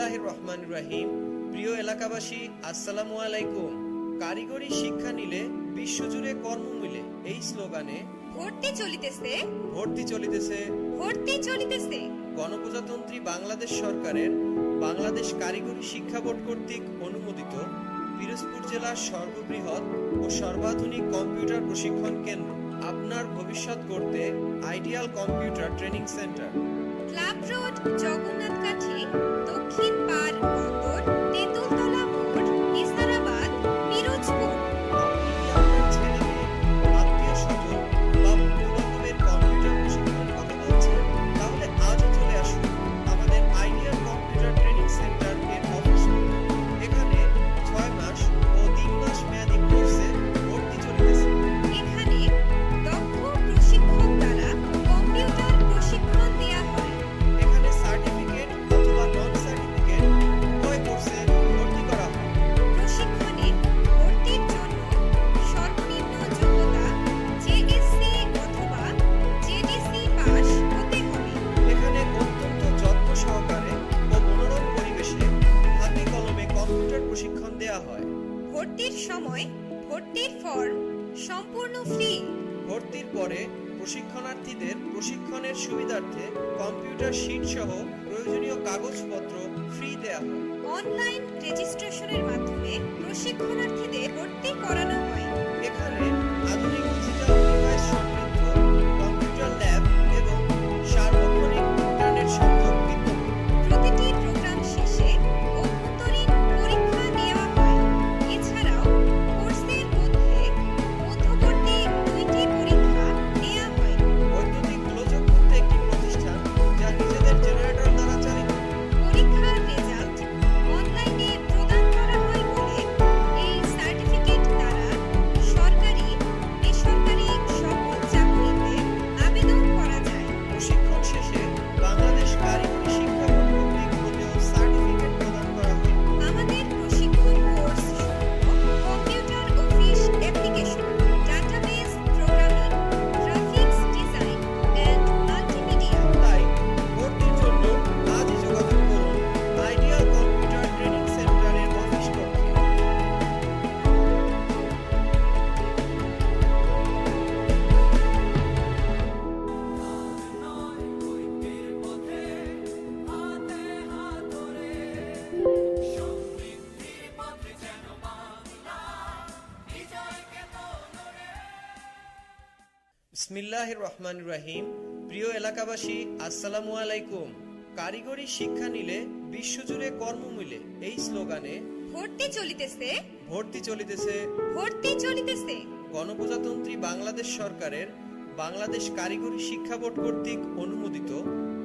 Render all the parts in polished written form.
বিসমিল্লাহির রহমানির রহিম। প্রিয় এলাকাবাসী, আসসালামু আলাইকুম। কারিগরি শিক্ষা নিলে বিশ্বজুড়ে কর্ম মিলে, এই স্লোগানে ভর্তি চলিতেছে গণপ্রজাতন্ত্রী বাংলাদেশ সরকারের বাংলাদেশ কারিগরি শিক্ষা বোর্ড কর্তৃক অনুমোদিত পিরোজপুর জেলার সর্ববৃহৎ ও সর্বাধুনিক কম্পিউটার প্রশিক্ষণ কেন্দ্র আপনার ভবিষ্যৎ করতে ideal computer training centre, club road, Jagannath কাঠি, দক্ষিণ পাড় বন্দর, তেঁতুলতলা মোড়, ইসলামাবাদ, পিরোজপুর। আপনি কি আপনার ছেলে মেয়ে, আত্মীয় স্বজন বা বন্ধু-বান্ধবের কম্পিউটার প্রশিক্ষণের কথা বলছেন? তাহলে আজই চলে আসুন আমাদের আইডিয়াল কম্পিউটার ট্রেনিং সেন্টার এর অফিসে। এখানে 6 মাস ও 3 মাস মেয়াদী কোর্সে ভর্তি চলিতেছে। এখানে দক্ষ প্রশিক্ষক দ্বারা কম্পিউটার প্রশিক্ষণ দেয়া হয়। এখানে সার্টিফিকেট অথবা নন সার্টিফিকেট উভয় কোর্সে ভর্তি করা হয়। প্রশিক্ষণে ভর্তির জন্য সর্বনিম্ন যোগ্যতা জেএসসি অথবা জেডিসি পাস হতে হবে। এখানে অত্যন্ত যত্ন সহকারে ও মনোরম পরিবেশে হাতে কলমে কম্পিউটার প্রশিক্ষণ দেয়া হয়। ভর্তির সময় ভর্তির ফর্ম সম্পূর্ণ ফ্রি। ভর্তির পরে প্রশিক্ষণার্থীদের প্রশিক্ষণের সুবিধার্থে কম্পিউটার শীট সহ প্রয়োজনীয় কাগজপত্র ফ্রি দেয়া হয়। অনলাইন রেজিস্ট্রেশনের মাধ্যমে প্রশিক্ষণার্থীদের ভর্তি করানো হয়। এখানে আধুনিক ডিজিটাল ডিভাইস সমৃদ্ধ কম্পিউটার ল্যাব এবং সার্বক্ষণিক ইন্টারনেট সংযোগ বিদ্যমান। প্রতিটি প্রোগ্রাম শেষে অভ্যন্তরীণ পরীক্ষা নেওয়া হয়। এছাড়াও কোর্সের মধ্যবর্তী 2টি পরীক্ষা নেওয়া হয়। বৈদ্যুতিক গোলযোগযুক্ত একটি প্রতিষ্ঠান যা নিজেদের জেনারেটর দ্বারা চালিত। পরীক্ষার রেজাল্ট অনলাইনে প্রদান করা হয় বলে এই সার্টিফিকেট দ্বারা সরকারি, বেসরকারি সকল চাকরিতে আবেদন করা যায়। প্রশিক্ষণ শেষে বাংলাদেশ কারিগরি শিক্ষা বোর্ড কর্তৃক প্রদেয় সার্টিফিকেট প্রদান করা হয়। আমাদের প্রশিক্ষণ course computer office application, database programming, graphics design and multimedia. তাই ভর্তির জন্য আজই যোগাযোগ করুন আইডিয়াল কম্পিউটার ট্রেনিং সেন্টারের অফিস কক্ষে। বিসমিল্লাহির রহমানির রহিম। প্রিয় এলাকাবাসী, আসসালামু আলাইকুম। কারিগরি শিক্ষা নিলে বিশ্বজুড়ে কর্ম মিলে, এই স্লোগানে ভর্তি চলিতেছে গণপ্রজাতন্ত্রী বাংলাদেশ সরকারের বাংলাদেশ কারিগরি শিক্ষা বোর্ড কর্তৃক অনুমোদিত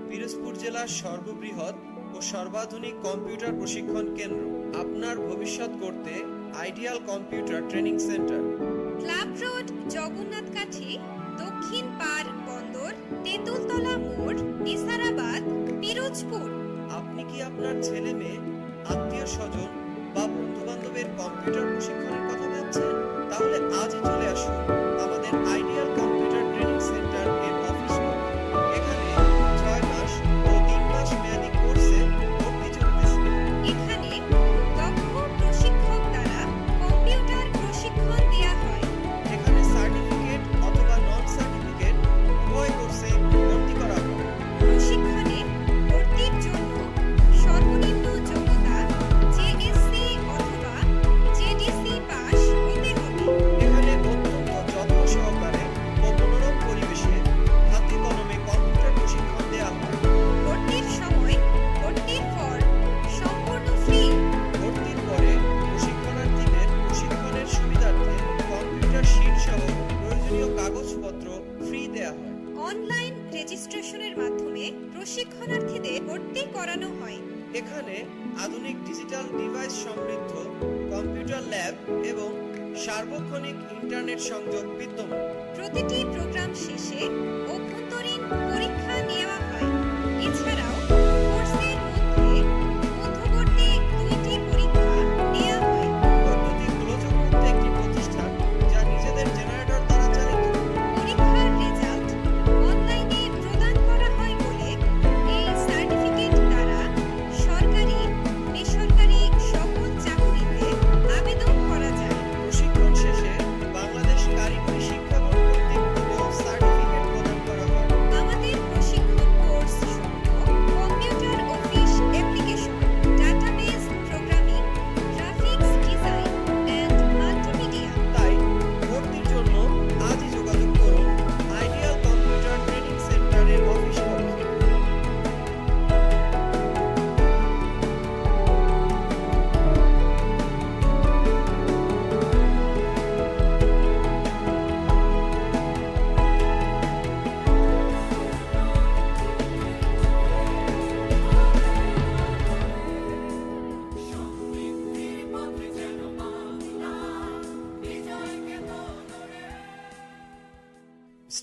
পিরোজপুর জেলার সর্ববৃহৎ ও সর্বাধুনিক কম্পিউটার প্রশিক্ষণ কেন্দ্র আপনার ভবিষ্যৎ করতে ideal computer training centre, club road, Jagannath কাঠি, দক্ষিণ পাড় বন্দর, তেঁতুলতলা মোড়, ইসলামাবাদ, পিরোজপুর। আপনি কি আপনার ছেলে মেয়ে, আত্মীয় স্বজন বা বন্ধু বান্ধবের কম্পিউটার প্রশিক্ষণের কথা ভাবছেন? তাহলে আজই চলে আসুন আমাদের আইডিয়াল কম্পিউটার ট্রেনিং সেন্টার এর অফিসে। এখানে 6 মাস ও 3 মাস মেয়াদী কোর্সে ভর্তি চলিতেছে। এখানে দক্ষ প্রশিক্ষক দ্বারা কম্পিউটার প্রশিক্ষণ দেয়া হয়। এখানে সার্টিফিকেট অথবা নন সার্টিফিকেট উভয় কোর্সে ভর্তি করা হয়। প্রশিক্ষণে ভর্তির জন্য সর্বনিম্ন যোগ্যতা জেএসসি অথবা জেডিসি পাস হতে হবে। এখানে অত্যন্ত যত্ন সহকারে ও মনোরম পরিবেশে হাতে কলমে কম্পিউটার প্রশিক্ষণ দেওয়া হয়। ভর্তির সময় ভর্তির ফর্ম সম্পূর্ণ ফ্রি। ভর্তির পরে প্রশিক্ষণার্থীদের প্রশিক্ষণের সুবিধার্থে কম্পিউটার শীট সহ প্রয়োজনীয় কাগজপত্র ফ্রি দেয়া হয়। অনলাইন রেজিস্ট্রেশনের মাধ্যমে প্রশিক্ষণার্থীদের ভর্তি করানো হয়। এখানে আধুনিক ডিজিটাল ডিভাইস সমৃদ্ধ কম্পিউটার ল্যাব এবং সার্বক্ষণিক ইন্টারনেট সংযোগ বিদ্যমান। প্রতিটি প্রোগ্রাম শেষে অভ্যন্তরীণ পরীক্ষা নেওয়া হয়। এছাড়াও কোর্সের মধ্যবর্তী 2টি পরীক্ষা নেওয়া হয়। বৈদ্যুতিক গোলযোগযুক্ত একটি প্রতিষ্ঠান যা নিজেদের জেনারেটর দ্বারা চালিত। পরীক্ষার রেজাল্ট অনলাইনে প্রদান করা হয় বলে এই সার্টিফিকেট দ্বারা সরকারি,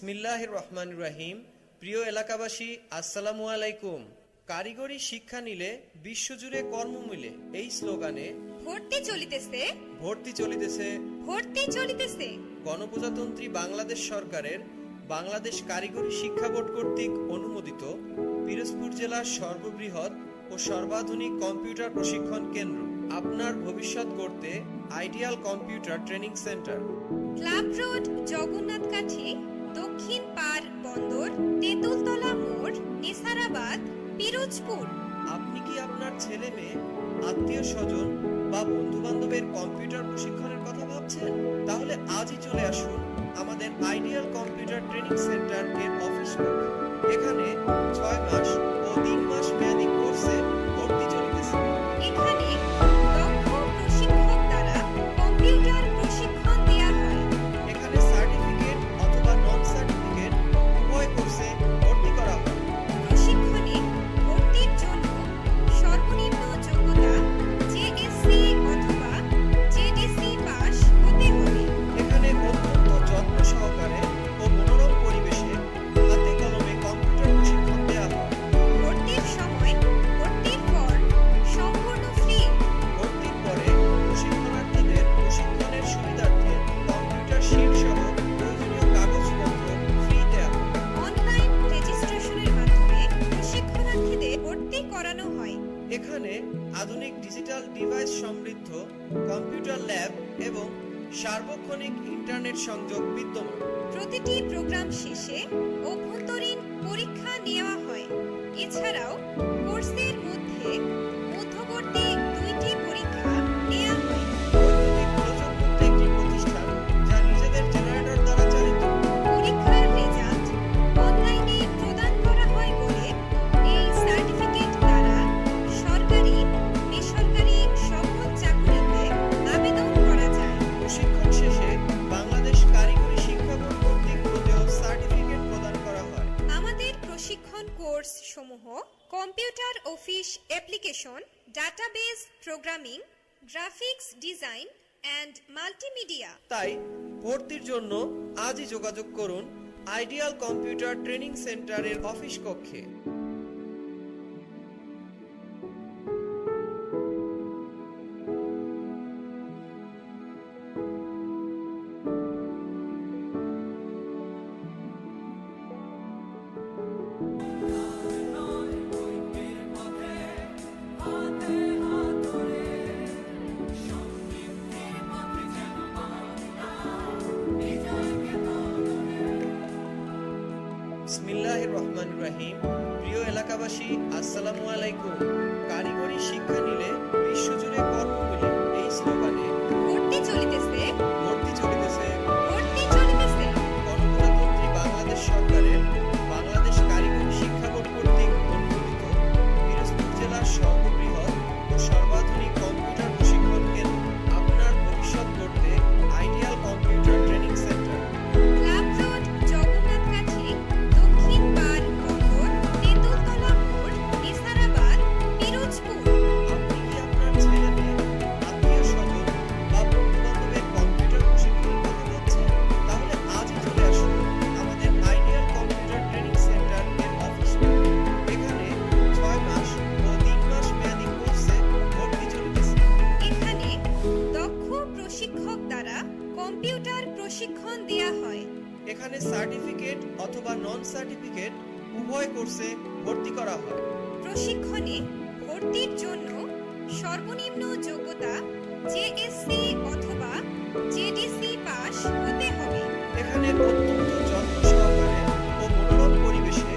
বিসমিল্লাহির রহমানির রহিম। প্রিয় এলাকাবাসী, আসসালামু আলাইকুম। কারিগরি শিক্ষা নিলে বিশ্বজুড়ে কর্ম মিলে, এই স্লোগানে ভর্তি চলিতেছে, ভর্তি চলিতেছে ভর্তি চলিতেছে। গণপ্রজাতন্ত্রী বাংলাদেশ সরকারের বাংলাদেশ কারিগরি শিক্ষা বোর্ড কর্তৃক অনুমোদিত পিরোজপুর জেলার সর্ববৃহৎ ও সর্বাধুনিক কম্পিউটার প্রশিক্ষণ কেন্দ্র। আপনার ভবিষ্যৎ গড়তে ideal computer training centre. Club road, Jagannath কাঠি, দক্ষিণ পাড় বন্দর, তেঁতুলতলা মোড়, নেসারাবাদ, পিরোজপুর। আপনি কি আপনার ছেলে মেয়ে, আত্মীয় স্বজন বা বন্ধু বান্ধবের কম্পিউটার প্রশিক্ষণের কথা ভাবছেন? তাহলে আজই চলে আসুন আমাদের আইডিয়াল কম্পিউটার ট্রেনিং সেন্টার এর অফিস কক্ষে। এখানে 6 মাস ও 3 মাস মেয়াদী কোর্সে ভর্তি চলিতেছে। এখানে দক্ষ প্রশিক্ষক দ্বারা কম্পিউটার প্রশিক্ষণ দেওয়া হয়। এখানে সার্টিফিকেট অথবা নন সার্টিফিকেট উভয় কোর্সে ভর্তি করা হয়। প্রশিক্ষণে ভর্তির জন্য সর্বনিম্ন যোগ্যতা জেএসসি অথবা জেডিসি পাস হতে হবে। এখানে অত্যন্ত যত্ন সহকারে ও মনোরম পরিবেশে হাতে কলমে কম্পিউটার প্রশিক্ষণ দেওয়া হয়। ভর্তির সময় ভর্তির ফর্ম সম্পূর্ণ ফ্রি। ভর্তির পরে প্রশিক্ষণার্থীদের প্রশিক্ষণের সুবিধার্থে কম্পিউটার শিট সহ প্রয়োজনীয় কাগজপত্র ফ্রি দেওয়া হয়। অনলাইন রেজিস্ট্রেশনের মাধ্যমে প্রশিক্ষণার্থীদের ভর্তি করানো হয়। এখানে আধুনিক ডিজিটাল ডিভাইস সমৃদ্ধ কম্পিউটার ল্যাব এবং সার্বক্ষণিক ইন্টারনেট সংযোগ বিদ্যমান। প্রতিটি প্রোগ্রাম শেষে অভ্যন্তরীণ পরীক্ষা নেওয়া হয়। এছাড়াও কোর্সের মধ্যে মধ্যবর্তী 2টি পরীক্ষা নেওয়া হয়। বৈদ্যুতিক প্রযুক্ত একটি প্রতিষ্ঠান যা নিজেদের জেনারেটর দ্বারা চালিত। পরীক্ষার রেজাল্ট অনলাইনে প্রদান করা হয় বলে এই সার্টিফিকেট দ্বারা সরকারি, বেসরকারি সকল চাকরিতে আবেদন করা যায়। প্রশিক্ষণ শেষে বাংলাদেশ কারিগরি শিক্ষা বোর্ড কর্তৃক প্রদেয় সার্টিফিকেট প্রদান করা হয়। আমাদের প্রশিক্ষণ কোর্স সমূহ computer office application, database programming, graphics design and multimedia. তাই ভর্তির জন্য আজই যোগাযোগ করুন আইডিয়াল কম্পিউটার ট্রেনিং সেন্টারের অফিস কক্ষে। বিসমিল্লাহির রহমানির রহিম। প্রিয় এলাকাবাসী, আসসালামু আলাইকুম। কারিগরি শিক্ষা নিলে বিশ্বজুড়ে কর্ম মিলে, এই স্লোগানে ভর্তি চলিতেছে, ভর্তি চলিতেছে ভর্তি চলিতেছে। গণপ্রজাতন্ত্রী বাংলাদেশ সরকারের বাংলাদেশ কারিগরি শিক্ষা বোর্ড কর্তৃক অনুমোদিত পিরোজপুর জেলার সর্ববৃহৎ ও সর্বাধুনিক কম্পিউটার প্রশিক্ষণ কেন্দ্র। আপনার ভবিষ্যৎ গড়তে ideal computer training centre. Club road, Jagannath কাঠি, দক্ষিণ পাড় বন্দর, তেঁতুলতলা মোড়, নেসারাবাদ, পিরোজপুর। আপনি কি আপনার ছেলে মেয়ে, আত্মীয় স্বজন বা বন্ধু বান্ধবের কম্পিউটার প্রশিক্ষণের কথা ভাবছেন? তাহলে আজই চলে আসুন আমাদের আইডিয়াল কম্পিউটার ট্রেনিং সেন্টার এর অফিসে। এখানে 6 মাস ও 3 মাস মেয়াদী কোর্সে ভর্তি চলিতেছে। এখানে দক্ষ প্রশিক্ষক দ্বারা কম্পিউটার প্রশিক্ষণ দেওয়া হয়। এখানে সার্টিফিকেট অথবা নন সার্টিফিকেট উভয় কোর্সে ভর্তি করা হয়। প্রশিক্ষণে ভর্তির জন্য সর্বনিম্ন যোগ্যতা জেএসসি অথবা জেডিসি পাস হতে হবে। এখানে অত্যন্ত যত্ন সহকারে ও মনোরম পরিবেশে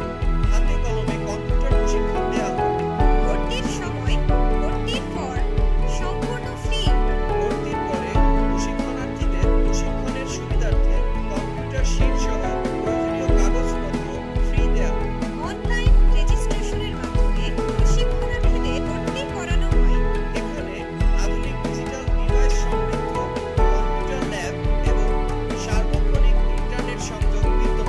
হাতে কলমে কম্পিউটার প্রশিক্ষণ দেওয়া হয়। ভর্তির সময় ভর্তির ফর্ম সম্পূর্ণ ফ্রি। ভর্তির পরে প্রশিক্ষণার্থীদের প্রশিক্ষণের সুবিধার্থে কম্পিউটার শিট সহ প্রয়োজনীয় কাগজপত্র ফ্রি দেওয়া হয়। অনলাইন রেজিস্ট্রেশনের মাধ্যমে প্রশিক্ষণার্থীদের ভর্তি করানো হয়। এখানে আধুনিক ডিজিটাল ডিভাইস সমৃদ্ধ কম্পিউটার ল্যাব এবং সার্বক্ষণিক ইন্টারনেট সংযোগ বিদ্যমান।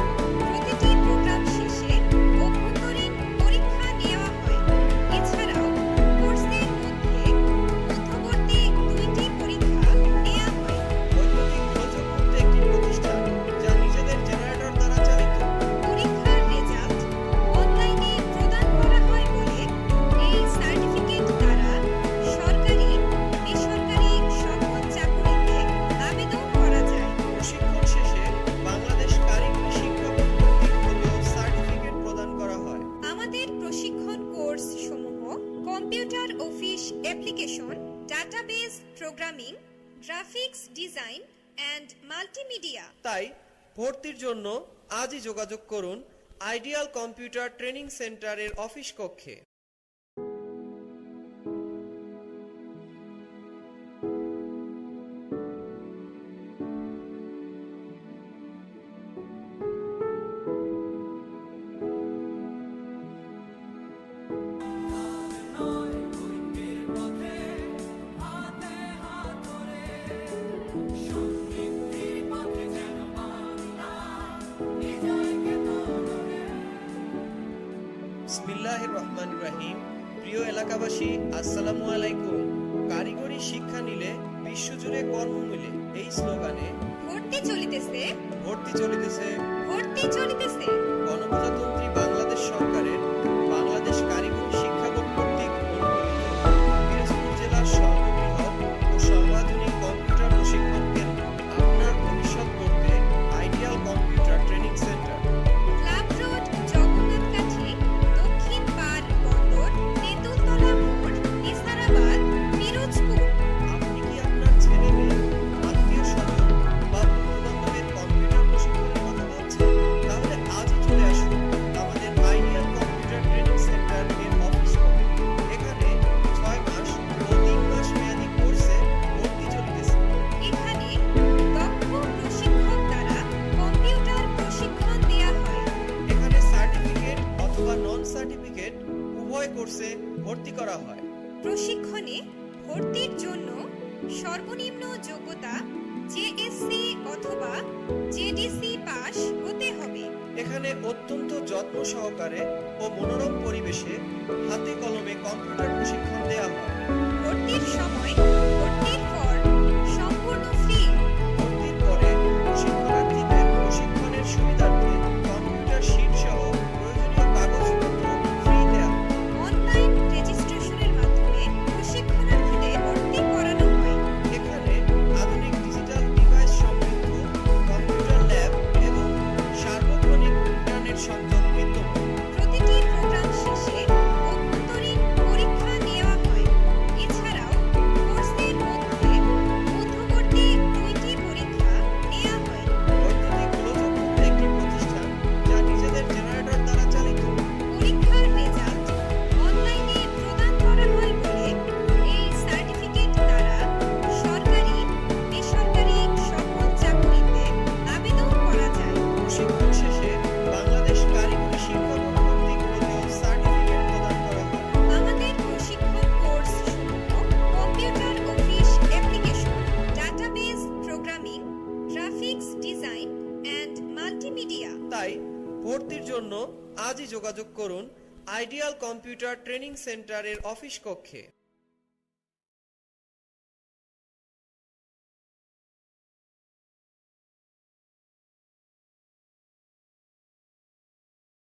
Database programming, graphics design and multimedia. তাই ভর্তির জন্য আজই যোগাযোগ করুন আইডিয়াল কম্পিউটার ট্রেনিং সেন্টারের অফিস কক্ষে। বিসমিল্লাহির রহমানির রহিম। প্রিয় এলাকাবাসী, আসসালামু আলাইকুম। কারিগরি শিক্ষা নিলে বিশ্বজুড়ে কর্ম মিলে, এই স্লোগানে ভর্তি চলিতেছে, ভর্তি চলিতেছে ভর্তি চলিতেছে। গণপ্রজাতন্ত্রী বাংলাদেশ সরকারের বাংলাদেশ কারিগরি শিক্ষা বোর্ড কর্তৃক অনুমোদিত পিরোজপুর জেলার সর্ববৃহৎ ও সর্বাধুনিক কম্পিউটার প্রশিক্ষণ কেন্দ্র, আপনার ভবিষ্যৎ গড়তে ideal computer training centre. Club road, Jagannathkathi, দক্ষিণ পাড় বন্দর, তেঁতুলতলা মোড়, নেসারাবাদ, পিরোজপুর। আপনি কি আপনার ছেলে মেয়ে, আত্মীয় স্বজন বা বন্ধু বান্ধবের কম্পিউটার প্রশিক্ষণের কথা ভাবছেন? তাহলে আজই চলে আসুন আমাদের আইডিয়াল কম্পিউটার ট্রেনিং সেন্টার এর অফিস কক্ষে। এখানে 6 মাস ও 3 মাস মেয়াদী কোর্সে ভর্তি চলিতেছে। এখানে দক্ষ প্রশিক্ষক দ্বারা কম্পিউটার প্রশিক্ষণ দেয়া হয়। এখানে সার্টিফিকেট অথবা নন সার্টিফিকেট উভয় কোর্সে ভর্তি করা হয়। প্রশিক্ষণে ভর্তির জন্য সর্বনিম্ন যোগ্যতা জেএসসি অথবা জেডিসি পাস হতে হবে। এখানে অত্যন্ত যত্ন সহকারে ও মনোরম পরিবেশে হাতে কলমে কম্পিউটার প্রশিক্ষণ দেওয়া হয়। ভর্তির সময় ভর্তির ফর্ম সম্পূর্ণ ফ্রি। ভর্তির পরে প্রশিক্ষণার্থীদের প্রশিক্ষণের সুবিধার্থে কম্পিউটার শীট সহ প্রয়োজনীয় কাগজপত্র ফ্রি দেওয়া হয়। অনলাইন রেজিস্ট্রেশনের মাধ্যমে প্রশিক্ষণার্থীদের ভর্তি করানো হয়। এখানে আধুনিক ডিজিটাল ডিভাইস সমৃদ্ধ কম্পিউটার ল্যাব এবং সার্বক্ষণিক ইন্টারনেট সংযোগ বিদ্যমান। প্রতিটি প্রোগ্রাম শেষে অভ্যন্তরীণ পরীক্ষা নেওয়া হয়। এছাড়াও কোর্সের মধ্যবর্তী 2টি পরীক্ষা নেওয়া হয়। ভর্তিটি গোলযোগযুক্ত একটি প্রতিষ্ঠান যা নিজেদের জেনারেটর দ্বারা চালিত। পরীক্ষার রেজাল্ট অনলাইনে প্রদান করা হয় বলে এই সার্টিফিকেট দ্বারা সরকারি, বেসরকারি সকল চাকরিতে আবেদন করা যায়। প্রশিক্ষণ শেষে বাংলাদেশ কারিগরি শিক্ষা বোর্ড কর্তৃক প্রদত্ত সার্টিফিকেট প্রদান করা হয়। আমাদের প্রশিক্ষণ কোর্স সমূহ computer office application, database programming, graphics design and multimedia. তাই ভর্তির জন্য আজই যোগাযোগ করুন আইডিয়াল কম্পিউটার ট্রেনিং সেন্টারের অফিস কক্ষে।